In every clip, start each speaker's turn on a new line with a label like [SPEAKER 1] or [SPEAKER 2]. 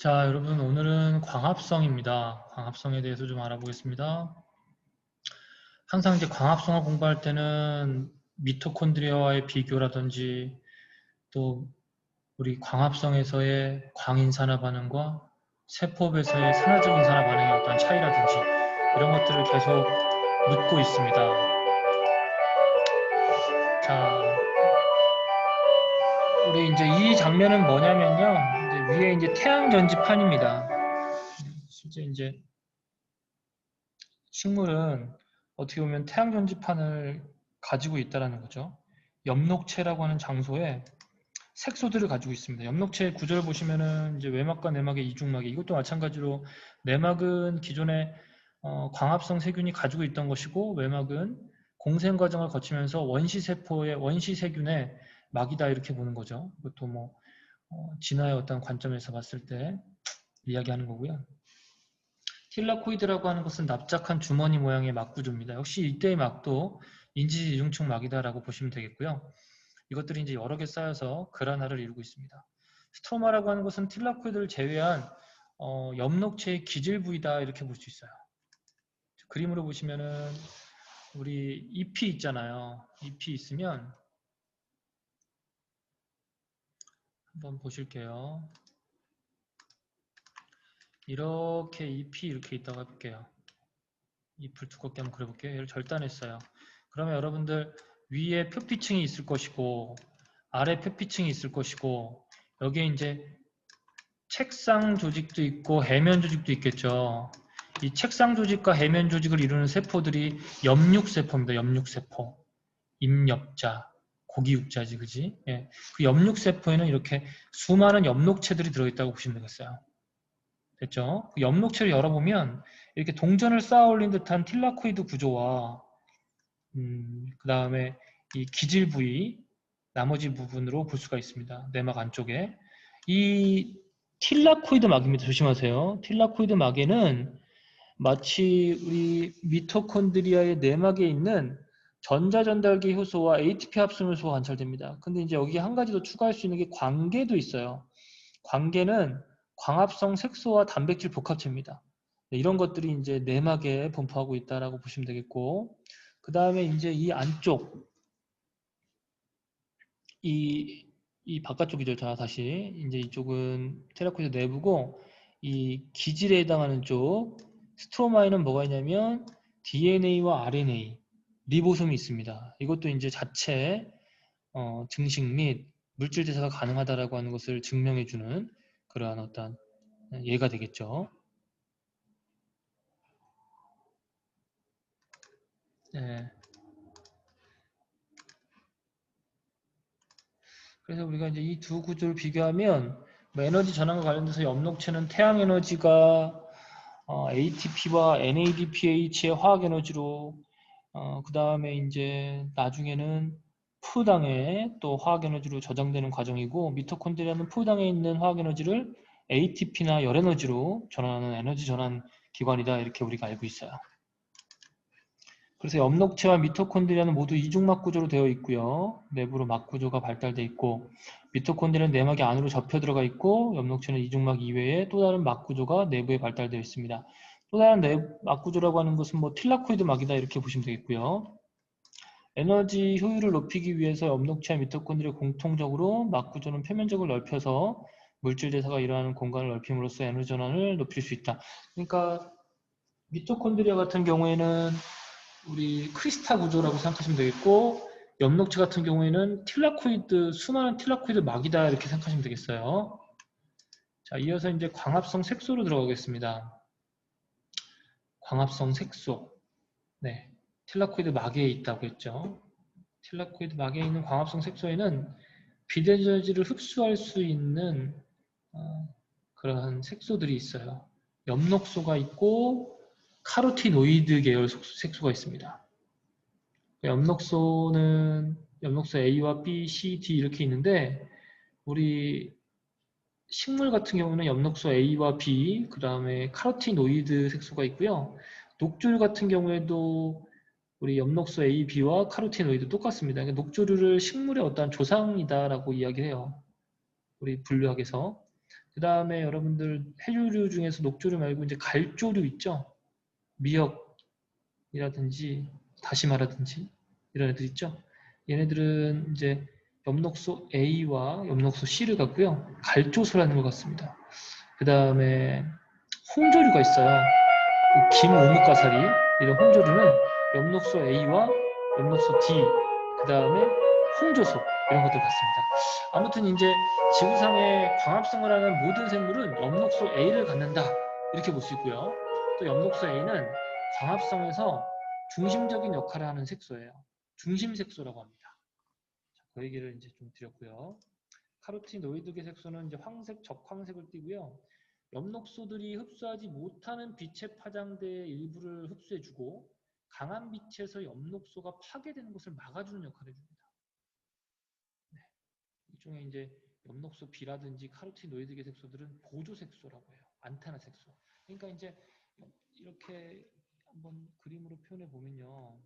[SPEAKER 1] 자, 여러분 오늘은 광합성입니다. 광합성에 대해서 좀 알아보겠습니다. 항상 이제 광합성을 공부할 때는 미토콘드리아와의 비교라든지 또 우리 광합성에서의 광인산화 반응과 세포배에서의 산화적 인산화 반응의 어떤 차이라든지 이런 것들을 계속 묻고 있습니다. 자, 우리 이제 이 장면은 뭐냐면요. 이제 위에 이제 태양 전지판입니다. 실제 이제 식물은 어떻게 보면 태양 전지판을 가지고 있다는 거죠. 엽록체라고 하는 장소에 색소들을 가지고 있습니다. 엽록체의 구조를 보시면은 이제 외막과 내막의 이중막이 이것도 마찬가지로 내막은 기존에 광합성 세균이 가지고 있던 것이고 외막은 공생 과정을 거치면서 원시세포의 원시세균의 막이다 이렇게 보는 거죠. 이것도 뭐 진화의 어떤 관점에서 봤을 때 이야기하는 거고요. 틸라코이드라고 하는 것은 납작한 주머니 모양의 막 구조입니다. 역시 이때의 막도 인지지 이중층 막이다라고 보시면 되겠고요. 이것들이 이제 여러 개 쌓여서 그라나를 이루고 있습니다. 스트로마라고 하는 것은 틸라코이드를 제외한 엽록체의 기질 부위다 이렇게 볼 수 있어요. 그림으로 보시면은 우리 잎이 있잖아요. 잎이 있으면 한번 보실게요. 이렇게 잎이 이렇게 있다고 해볼게요. 잎을 두껍게 한번 그려볼게요. 얘를 절단했어요. 그러면 여러분들 위에 표피층이 있을 것이고 아래 표피층이 있을 것이고 여기에 이제 책상 조직도 있고 해면 조직도 있겠죠. 이 책상 조직과 해면 조직을 이루는 세포들이 엽육세포입니다. 엽육세포. 임엽자, 고기육자지, 그지? 예. 그 엽육세포에는 이렇게 수많은 엽록체들이 들어있다고 보시면 되겠어요. 됐죠? 그 엽록체를 열어보면 이렇게 동전을 쌓아 올린 듯한 틸라코이드 구조와 그 다음에 이 기질 부위 나머지 부분으로 볼 수가 있습니다. 내막 안쪽에 이 틸라코이드 막입니다. 조심하세요. 틸라코이드 막에는 마치 우리 미토콘드리아의 내막에 있는 전자전달계 효소와 ATP 합성 효소가 관찰됩니다. 근데 이제 여기 한 가지 더 추가할 수 있는 게 광계도 있어요. 광계는 광합성 색소와 단백질 복합체입니다. 네, 이런 것들이 이제 내막에 분포하고 있다라고 보시면 되겠고, 그 다음에 이제 이 안쪽, 이 바깥쪽이죠. 자, 다시. 이제 이쪽은 테라코이드 내부고, 이 기질에 해당하는 쪽, 스트로마에는 뭐가 있냐면, DNA와 RNA, 리보솜이 있습니다. 이것도 이제 자체, 증식 및 물질 대사가 가능하다라고 하는 것을 증명해주는 그러한 어떤 예가 되겠죠. 네. 그래서 우리가 이제 이 두 구조를 비교하면 뭐 에너지 전환과 관련돼서 엽록체는 태양 에너지가 ATP와 NADPH의 화학 에너지로 그 다음에 이제 나중에는 푸당에 또 화학 에너지로 저장되는 과정이고 미토콘드리아는 푸당에 있는 화학 에너지를 ATP나 열 에너지로 전환하는 에너지 전환 기관이다 이렇게 우리가 알고 있어요. 그래서 엽록체와 미토콘드리아는 모두 이중막 구조로 되어 있고요. 내부로 막 구조가 발달되어 있고 미토콘드리아는 내막이 안으로 접혀 들어가 있고 엽록체는 이중막 이외에 또 다른 막 구조가 내부에 발달되어 있습니다. 또 다른 막 구조라고 하는 것은 뭐 틸라코이드 막이다 이렇게 보시면 되겠고요. 에너지 효율을 높이기 위해서 엽록체와 미토콘드리아 공통적으로 막 구조는 표면적으로 넓혀서 물질 대사가 일어나는 공간을 넓힘으로써 에너지 전환을 높일 수 있다. 그러니까 미토콘드리아 같은 경우에는 우리 크리스탈 구조라고 생각하시면 되겠고 엽록체 같은 경우에는 수많은 틸라코이드 막이다 이렇게 생각하시면 되겠어요. 자, 이어서 이제 광합성 색소로 들어가겠습니다. 광합성 색소. 네. 틸라코이드 막에 있다고 했죠. 틸라코이드 막에 있는 광합성 색소에는 비대저지를 흡수할 수 있는 그러한 색소들이 있어요. 엽록소가 있고 카로티노이드 계열 색소가 있습니다. 엽록소 A와 B, C, D 이렇게 있는데 우리 식물 같은 경우는 엽록소 A와 B, 그 다음에 카로티노이드 색소가 있고요. 녹조류 같은 경우에도 우리 엽록소 A, B와 카로티노이드 똑같습니다. 그러니까 녹조류를 식물의 어떤 조상이다라고 이야기해요. 우리 분류학에서. 그 다음에 여러분들 해류류 중에서 녹조류 말고 이제 갈조류 있죠? 미역이라든지 다시마라든지 이런 애들 있죠? 얘네들은 이제 엽록소 A와 엽록소 C를 갖고요. 갈조소라는 것 같습니다. 그 다음에 홍조류가 있어요. 김오목가사리 이런 홍조류는 엽록소 A와 엽록소 D 그 다음에 홍조소 이런 것들 같습니다. 아무튼 이제 지구상에 광합성을 하는 모든 생물은 엽록소 A를 갖는다 이렇게 볼 수 있고요. 또 엽록소 A는 광합성에서 중심적인 역할을 하는 색소예요. 중심 색소라고 합니다. 그 얘기를 이제 좀 드렸고요. 카로티노이드계 색소는 이제 황색, 적황색을 띠고요. 엽록소들이 흡수하지 못하는 빛의 파장대의 일부를 흡수해주고 강한 빛에서 엽록소가 파괴되는 것을 막아주는 역할을 해줍니다. 네. 일종의 이제 엽록소 B라든지 카로티노이드계 색소들은 보조 색소라고 해요. 안테나 색소. 그러니까 이제 이렇게 한번 그림으로 표현해 보면요.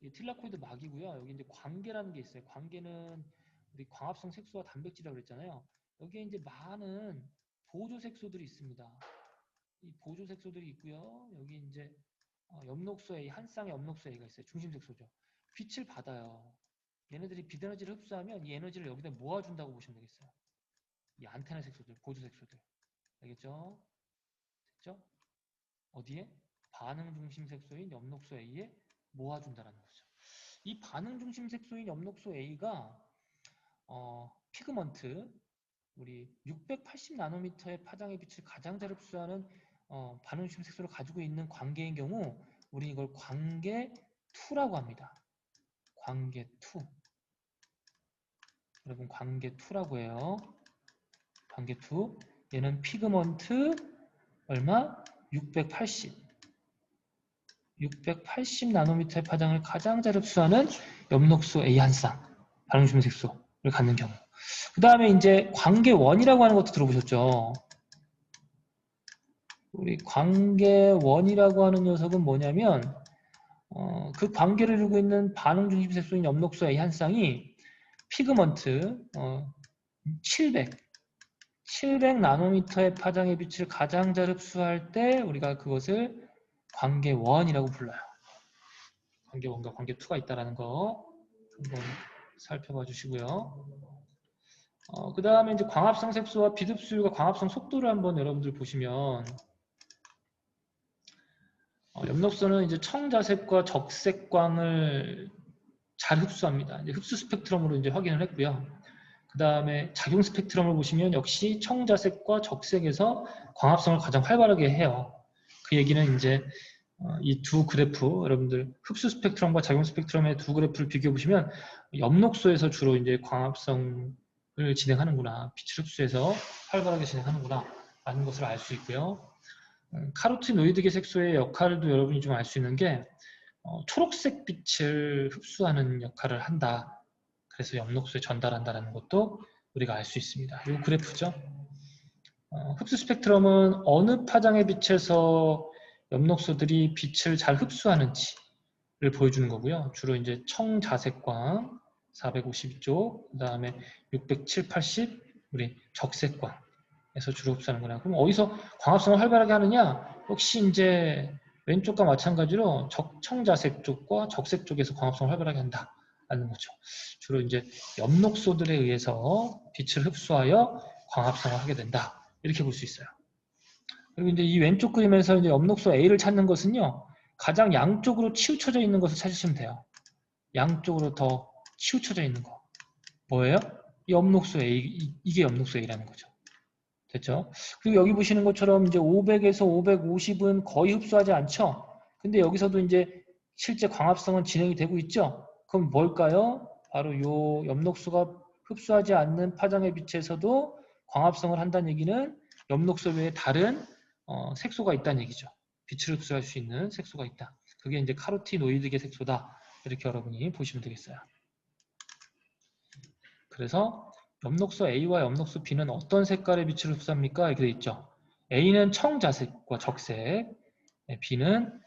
[SPEAKER 1] 이 틸라코이드 막이고요. 여기 이제 광계라는 게 있어요. 광계는 우리 광합성 색소와 단백질이라고 그랬잖아요. 여기에 이제 많은 보조 색소들이 있습니다. 이 보조 색소들이 있고요. 여기 이제 엽록소 A, 한 쌍의 엽록소 A가 있어요. 중심 색소죠. 빛을 받아요. 얘네들이 빛 에너지를 흡수하면 이 에너지를 여기다 모아준다고 보시면 되겠어요. 이 안테나 색소들, 보조 색소들. 알겠죠? 됐죠? 어디에? 반응 중심 색소인 엽록소 A에 모아준다는 거죠. 이 반응 중심 색소인 엽록소 A가 피그먼트 우리 680 나노미터의 파장의 빛을 가장 잘 흡수하는 반응 중심 색소를 가지고 있는 광계인 경우 우리 이걸 광계 2라고 합니다. 광계 2. 여러분 광계 2라고 해요. 광계 2. 얘는 피그먼트 얼마? 680 나노미터의 파장을 가장 잘 흡수하는 엽록소 A 한 쌍 반응 중심 색소를 갖는 경우. 그 다음에 이제 광계원이라고 하는 것도 들어보셨죠? 우리 광계원이라고 하는 녀석은 뭐냐면 그 광계를 이루고 있는 반응 중심 색소인 엽록소 A 한 쌍이 피그먼트 700 나노미터의 파장의 빛을 가장 잘 흡수할 때 우리가 그것을 광계원이라고 불러요. 광계원과 광계2가 있다는 거 한번 살펴봐 주시고요. 그 다음에 이제 광합성 색소와 빛 흡수율과 광합성 속도를 한번 여러분들 보시면 엽록소는 이제 청자색과 적색광을 잘 흡수합니다. 이제 흡수 스펙트럼으로 이제 확인을 했고요. 그 다음에 작용 스펙트럼을 보시면 역시 청자색과 적색에서 광합성을 가장 활발하게 해요. 그 얘기는 이제 이 두 그래프, 여러분들 흡수 스펙트럼과 작용 스펙트럼의 두 그래프를 비교해 보시면 엽록소에서 주로 이제 광합성을 진행하는구나, 빛을 흡수해서 활발하게 진행하는구나 라는 것을 알 수 있고요. 카로티노이드계 색소의 역할도 여러분이 좀 알 수 있는 게 초록색 빛을 흡수하는 역할을 한다. 그래서 엽록소에 전달한다는 것도 우리가 알 수 있습니다. 이 그래프죠. 흡수 스펙트럼은 어느 파장의 빛에서 엽록소들이 빛을 잘 흡수하는지를 보여주는 거고요. 주로 이제 청자색광 452쪽, 그 다음에 607, 80 우리 적색광에서 주로 흡수하는 거나. 그럼 어디서 광합성을 활발하게 하느냐? 역시 이제 왼쪽과 마찬가지로 청자색 쪽과 적색 쪽에서 광합성을 활발하게 한다는 거죠. 주로 이제 엽록소들에 의해서 빛을 흡수하여 광합성을 하게 된다. 이렇게 볼 수 있어요. 그리고 이제 이 왼쪽 그림에서 이제 엽록소 A를 찾는 것은요, 가장 양쪽으로 치우쳐져 있는 것을 찾으시면 돼요. 양쪽으로 더 치우쳐져 있는 거. 뭐예요? 이 엽록소 A, 이게 엽록소 A라는 거죠. 됐죠? 그리고 여기 보시는 것처럼 이제 500에서 550은 거의 흡수하지 않죠? 근데 여기서도 이제 실제 광합성은 진행이 되고 있죠? 그럼 뭘까요? 바로 요 엽록소가 흡수하지 않는 파장의 빛에서도 광합성을 한다는 얘기는 엽록소 외에 다른 색소가 있다는 얘기죠. 빛을 흡수할 수 있는 색소가 있다. 그게 이제 카로티노이드계 색소다. 이렇게 여러분이 보시면 되겠어요. 그래서 엽록소 A와 엽록소 B는 어떤 색깔의 빛을 흡수합니까? 이렇게 되어 있죠. A는 청자색과 적색, B는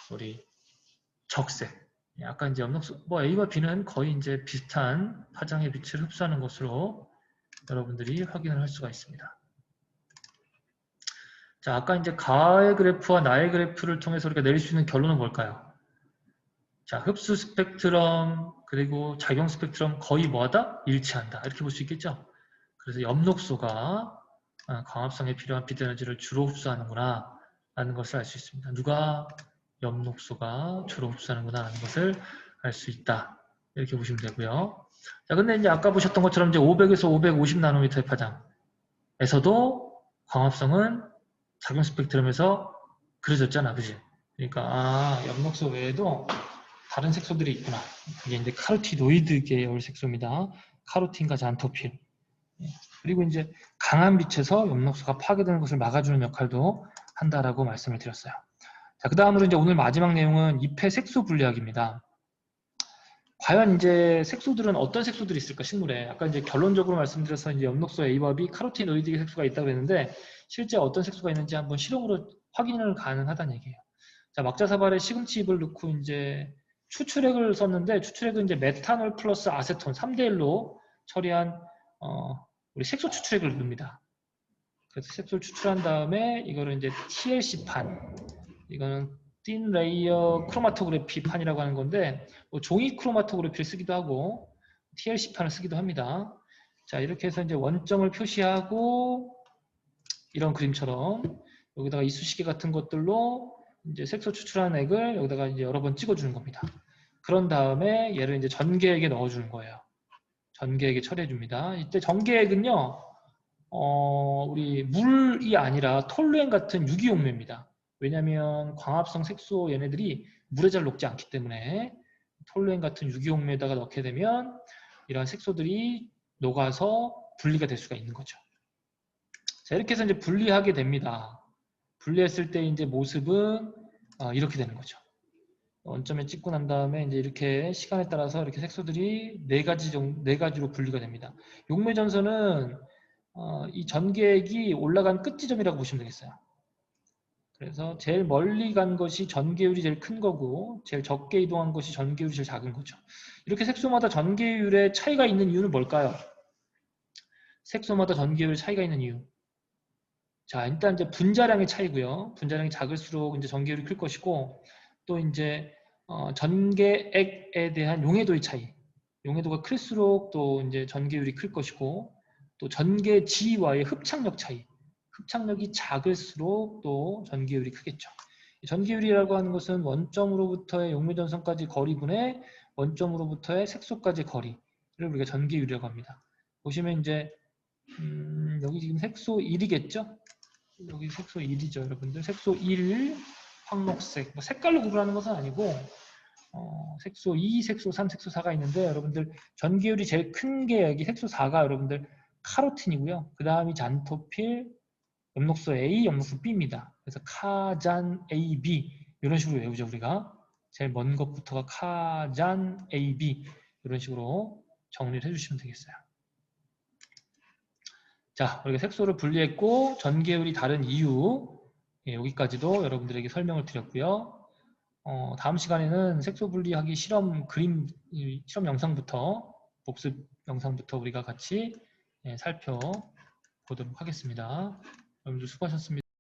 [SPEAKER 1] 우리 적색. 아까 이제 엽록소 A와 B는 거의 이제 비슷한 파장의 빛을 흡수하는 것으로 여러분들이 확인을 할 수가 있습니다. 자, 아까 이제 가의 그래프와 나의 그래프를 통해서 우리가 내릴 수 있는 결론은 뭘까요? 자, 흡수 스펙트럼 그리고 작용 스펙트럼 거의 뭐하다? 일치한다. 이렇게 볼 수 있겠죠? 그래서 엽록소가 광합성에 필요한 빛 에너지를 주로 흡수하는구나 라는 것을 알 수 있습니다. 누가 엽록소가 주로 흡수하는구나 라는 것을 알 수 있다. 이렇게 보시면 되고요. 자, 근데 이제 아까 보셨던 것처럼 이제 500에서 550 나노미터의 파장에서도 광합성은 작용 스펙트럼에서 그려졌잖아, 그지? 그러니까 엽록소 외에도 다른 색소들이 있구나. 그게 이제 카로티노이드 계열 색소입니다. 카로틴과 잔토필. 그리고 이제 강한 빛에서 엽록소가 파괴되는 것을 막아주는 역할도 한다라고 말씀을 드렸어요. 자, 그 다음으로 이제 오늘 마지막 내용은 잎의 색소 분리학입니다. 과연 이제 색소들은 어떤 색소들이 있을까, 식물에? 아까 이제 결론적으로 말씀드려서 이제 엽록소 A와 B, 카로티노이드 색소가 있다고 그랬는데, 실제 어떤 색소가 있는지 한번 실험으로 확인을 가능하다는 얘기예요. 자, 막자사발에 시금치 잎을 넣고 이제 추출액을 썼는데, 추출액은 이제 메탄올 플러스 아세톤 3대1로 처리한 우리 색소 추출액을 넣습니다. 그래서 색소를 추출한 다음에 이거를 이제 TLC판, 이거는 틴 레이어 크로마토그래피 판이라고 하는 건데, 뭐 종이 크로마토그래피를 쓰기도 하고 TLC판을 쓰기도 합니다. 자, 이렇게 해서 이제 원점을 표시하고 이런 그림처럼 여기다가 이쑤시개 같은 것들로 이제 색소 추출한 액을 여기다가 이제 여러 번 찍어주는 겁니다. 그런 다음에 얘를 이제 전개액에 넣어주는 거예요. 전개액에 처리해줍니다. 이때 전개액은요, 우리 물이 아니라 톨루엔 같은 유기용매입니다. 왜냐하면 광합성 색소 얘네들이 물에 잘 녹지 않기 때문에 톨루엔 같은 유기용매에다가 넣게 되면 이러한 색소들이 녹아서 분리가 될 수가 있는 거죠. 자, 이렇게 해서 이제 분리하게 됩니다. 분리했을 때 이제 모습은 이렇게 되는 거죠. 원점에 찍고 난 다음에 이제 이렇게 시간에 따라서 이렇게 색소들이 네 가지로 분리가 됩니다. 용매전선은 이 전개액이 올라간 끝 지점이라고 보시면 되겠어요. 그래서 제일 멀리 간 것이 전개율이 제일 큰 거고 제일 적게 이동한 것이 전개율이 제일 작은 거죠. 이렇게 색소마다 전개율에 차이가 있는 이유는 뭘까요? 색소마다 전개율 차이가 있는 이유. 자, 일단 이제 분자량의 차이고요. 분자량이 작을수록 이제 전개율이 클 것이고, 또 이제 전개액에 대한 용해도의 차이. 용해도가 클수록 또 이제 전개율이 클 것이고, 또 전개지와의 흡착력 차이. 흡착력이 작을수록 또 전개율이 크겠죠. 전개율이라고 하는 것은 원점으로부터의 용매전선까지 거리분의 원점으로부터의 색소까지 거리를 우리가 전개율이라고 합니다. 보시면 이제 여기 지금 색소 1이겠죠? 여기 색소 1이죠, 여러분들. 색소 1, 황록색. 뭐 색깔로 구분하는 것은 아니고, 색소 2, 색소 3, 색소 4가 있는데, 여러분들 전기율이 제일 큰 게 여기 색소 4가 여러분들 카로틴이고요. 그 다음이 잔토필, 엽록소 A, 엽록소 B입니다. 그래서 카잔 A, B 이런 식으로 외우죠, 우리가. 제일 먼 것부터가 카잔 A, B 이런 식으로 정리를 해주시면 되겠어요. 자, 우리가 색소를 분리했고 전개율이 다른 이유 여기까지도 여러분들에게 설명을 드렸고요. 다음 시간에는 색소 분리하기 실험 영상부터 복습 영상부터 우리가 같이 살펴보도록 하겠습니다. 여러분들 수고하셨습니다.